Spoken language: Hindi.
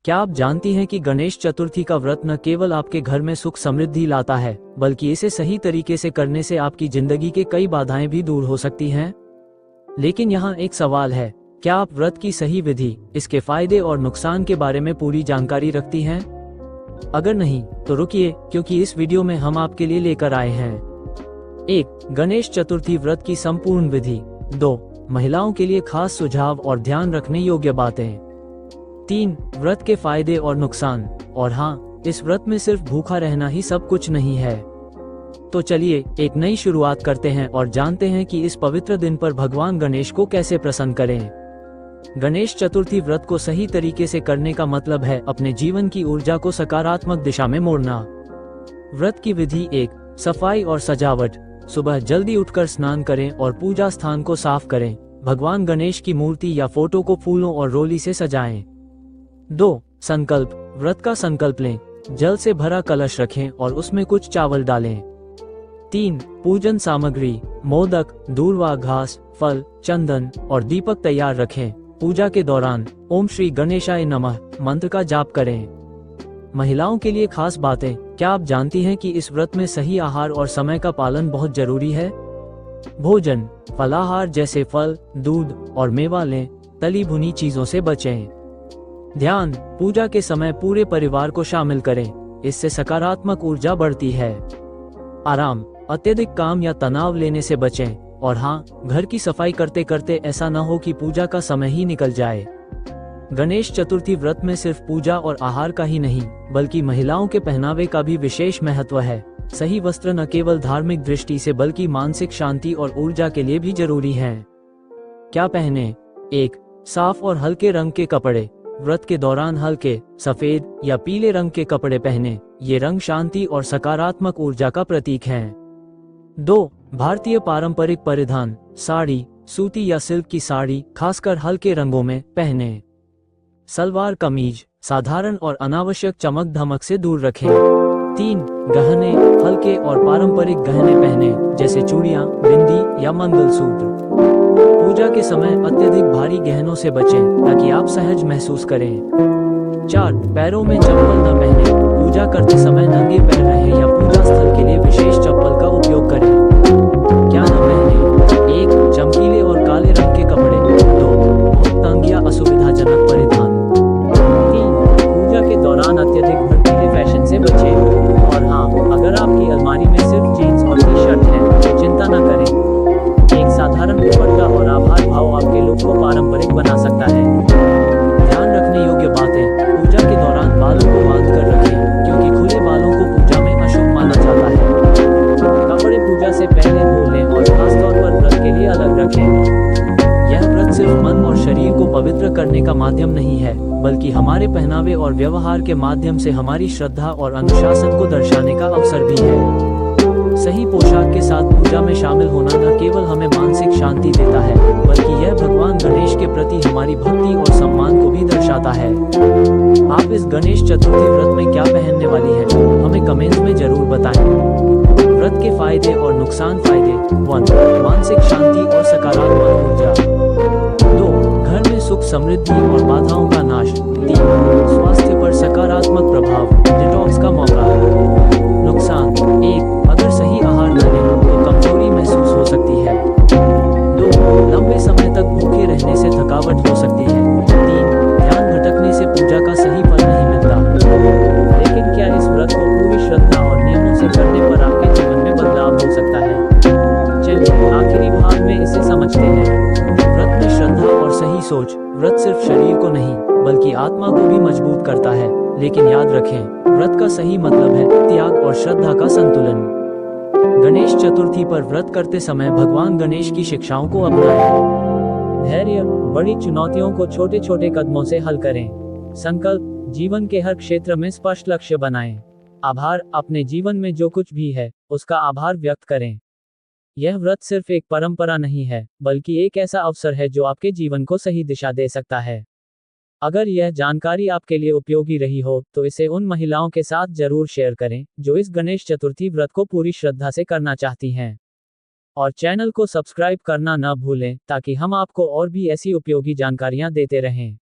क्या आप जानती हैं कि गणेश चतुर्थी का व्रत न केवल आपके घर में सुख समृद्धि लाता है, बल्कि इसे सही तरीके से करने से आपकी जिंदगी के कई बाधाएं भी दूर हो सकती हैं। लेकिन यहाँ एक सवाल है, क्या आप व्रत की सही विधि, इसके फायदे और नुकसान के बारे में पूरी जानकारी रखती हैं? अगर नहीं, तो रुकिए, क्योंकि इस वीडियो में हम आपके लिए लेकर आए हैं 1. गणेश चतुर्थी व्रत की संपूर्ण विधि। 2. महिलाओं के लिए खास सुझाव और ध्यान रखने योग्य बातें। 3. व्रत के फायदे और नुकसान। और हाँ, इस व्रत में सिर्फ भूखा रहना ही सब कुछ नहीं है। तो चलिए एक नई शुरुआत करते हैं और जानते हैं कि इस पवित्र दिन पर भगवान गणेश को कैसे प्रसन्न करें। गणेश चतुर्थी व्रत को सही तरीके से करने का मतलब है अपने जीवन की ऊर्जा को सकारात्मक दिशा में मोड़ना। व्रत की विधि 1. सफाई और सजावट। सुबह जल्दी उठकर स्नान करें और पूजा स्थान को साफ करें। भगवान गणेश की मूर्ति या फोटो को फूलों और रोली से सजाएं। 2. संकल्प। व्रत का संकल्प लें। जल से भरा कलश रखें और उसमें कुछ चावल डालें। 3. पूजन सामग्री। मोदक, दूर्वा घास, फल, चंदन और दीपक तैयार रखें। पूजा के दौरान ओम श्री गणेशाय नमः मंत्र का जाप करें। महिलाओं के लिए खास बातें। क्या आप जानती हैं कि इस व्रत में सही आहार और समय का पालन बहुत जरूरी है? भोजन, फलाहार जैसे फल, दूध और मेवा लें। तली भुनी चीजों से बचें। ध्यान, पूजा के समय पूरे परिवार को शामिल करें, इससे सकारात्मक ऊर्जा बढ़ती है। आराम, अत्यधिक काम या तनाव लेने से बचें। और हाँ, घर की सफाई करते करते ऐसा न हो कि पूजा का समय ही निकल जाए। गणेश चतुर्थी व्रत में सिर्फ पूजा और आहार का ही नहीं, बल्कि महिलाओं के पहनावे का भी विशेष महत्व है। सही वस्त्र न केवल धार्मिक दृष्टि से बल्कि मानसिक शांति और ऊर्जा के लिए भी जरूरी हैं। क्या पहने? 1. साफ और हल्के रंग के कपड़े। व्रत के दौरान हल्के, सफेद या पीले रंग के कपड़े पहने। ये रंग शांति और सकारात्मक ऊर्जा का प्रतीक हैं। 2. भारतीय पारंपरिक परिधान। साड़ी, सूती या सिल्क की साड़ी, खासकर हल्के रंगों में, पहने। सलवार कमीज, साधारण और अनावश्यक चमक धमक से दूर रखें। 3. गहने, हल्के और पारंपरिक गहने पहने, जैसे चूड़ियां, बिंदी या मंगलसूत्र। पूजा के समय अत्यधिक भारी गहनों से बचें, ताकि आप सहज महसूस करें। 4. पैरों में चप्पल न पहने। पूजा करते समय नंगे पैर रहें या पूजा स्थल के लिए विशेष चप्पल का उपयोग करें। क्या न पहने? 1. चमकीले और काले रंग के कपड़े। 2. बहुत तंग या असुविधाजनक परिधान। 3. पूजा के दौरान अत्यधिक भड़कीले फैशन से बचें। और हाँ, अगर आपकी अलमारी में सिर्फ जीन्स और टी शर्ट है, तो चिंता न करें। एक साधारण दुपट्टा और आभार भाव आपके लुक को पारंपरिक बना सकता है। ध्यान रखने योग्य बातें। पूजा के दौरान बालों को बांध कर रखें, क्योंकि खुले बालों को पूजा में अशुभ माना जाता है। कपड़े पूजा से पहले धो लें और खासतौर पर व्रत के लिए अलग रखें। यह व्रत सिर्फ मन और शरीर को पवित्र करने का माध्यम नहीं है, बल्कि हमारे पहनावे और व्यवहार के माध्यम से हमारी श्रद्धा और अनुशासन को दर्शाने का अवसर भी है। सही पोशाक के साथ पूजा में शामिल होना न केवल हमें मानसिक शांति देता है, बल्कि यह भगवान गणेश के प्रति हमारी भक्ति और सम्मान को भी दर्शाता है। आप इस गणेश चतुर्थी व्रत में क्या पहनने वाली हैं? हमें कमेंट्स में जरूर बताएं। व्रत के फायदे और नुकसान। फायदे 1. मानसिक शांति और सकारात्मक ऊर्जा। 2. घर में सुख समृद्धि और बाधाओं का नाश। 3. स्वास्थ्य पर सकारात्मक प्रभाव, डिटॉक्स का मौका। नुकसान 1. अगर सही आहार न लें तो कमजोरी महसूस हो सकती है। 2. लंबे समय तक भूखे रहने से थकावट हो सकती है। 3. ध्यान भटकने से पूजा का सही फल नहीं मिलता। लेकिन क्या इस व्रत को पूरी श्रद्धा और नियमों से करने पर आपके जीवन में बदलाव हो सकता है? चलिए आखिरी भाग में इसे समझते हैं। व्रत में श्रद्धा और सही सोच। व्रत सिर्फ शरीर को नहीं, बल्कि आत्मा को भी मजबूत करता है। लेकिन याद रखें, व्रत का सही मतलब है त्याग और श्रद्धा का संतुलन। गणेश चतुर्थी पर व्रत करते समय भगवान गणेश की शिक्षाओं को अपनाएं। धैर्य, बड़ी चुनौतियों को छोटे छोटे कदमों से हल करें। संकल्प, जीवन के हर क्षेत्र में स्पष्ट लक्ष्य बनाएं। आभार, अपने जीवन में जो कुछ भी है, उसका आभार व्यक्त करें। यह व्रत सिर्फ एक परंपरा नहीं है, बल्कि एक ऐसा अवसर है जो आपके जीवन को सही दिशा दे सकता है। अगर यह जानकारी आपके लिए उपयोगी रही हो, तो इसे उन महिलाओं के साथ जरूर शेयर करें, जो इस गणेश चतुर्थी व्रत को पूरी श्रद्धा से करना चाहती हैं। और चैनल को सब्सक्राइब करना न भूलें, ताकि हम आपको और भी ऐसी उपयोगी जानकारियां देते रहें।